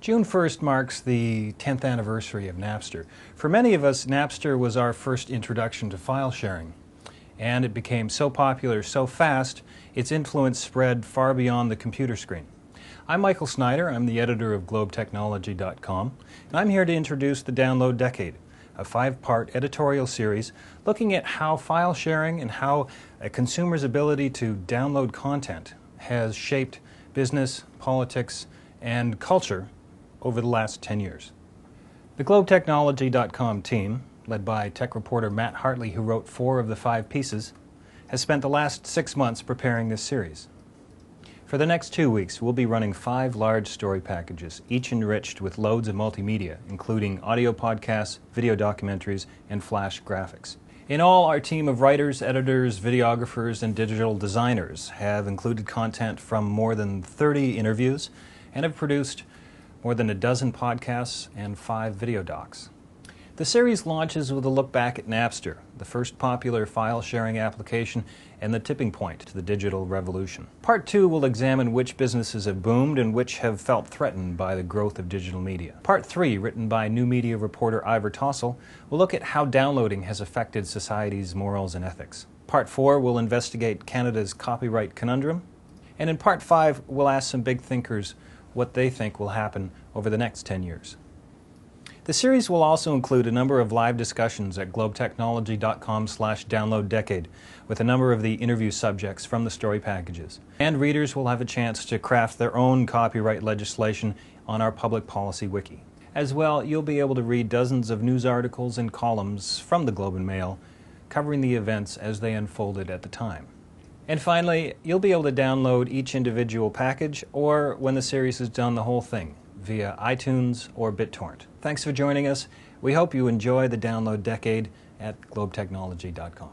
June 1st marks the 10th anniversary of Napster. For many of us, Napster was our first introduction to file sharing, and it became so popular so fast, its influence spread far beyond the computer screen. I'm Michael Snyder. I'm the editor of globetechnology.com, and I'm here to introduce the Download Decade, a 5-part editorial series looking at how file sharing and how a consumer's ability to download content has shaped business, politics, and culture over the last 10 years. The globetechnology.com team, led by tech reporter Matt Hartley, who wrote 4 of the 5 pieces, has spent the last 6 months preparing this series. For the next 2 weeks, we'll be running 5 large story packages, each enriched with loads of multimedia, including audio podcasts, video documentaries, and flash graphics. In all, our team of writers, editors, videographers, and digital designers have included content from more than 30 interviews and have produced more than a dozen podcasts and 5 video docs. The series launches with a look back at Napster, the first popular file-sharing application and the tipping point to the digital revolution. Part 2 will examine which businesses have boomed and which have felt threatened by the growth of digital media. Part 3, written by new media reporter Ivor Tossell, will look at how downloading has affected society's morals and ethics. Part 4 will investigate Canada's copyright conundrum. And in Part 5, we'll ask some big thinkers what they think will happen over the next 10 years. The series will also include a number of live discussions at globetechnology.com/downloaddecade with a number of the interview subjects from the story packages. And readers will have a chance to craft their own copyright legislation on our public policy wiki. As well, you'll be able to read dozens of news articles and columns from the Globe and Mail covering the events as they unfolded at the time. And finally, you'll be able to download each individual package, or when the series is done, the whole thing, via iTunes or BitTorrent. Thanks for joining us. We hope you enjoy the Download Decade at globetechnology.com.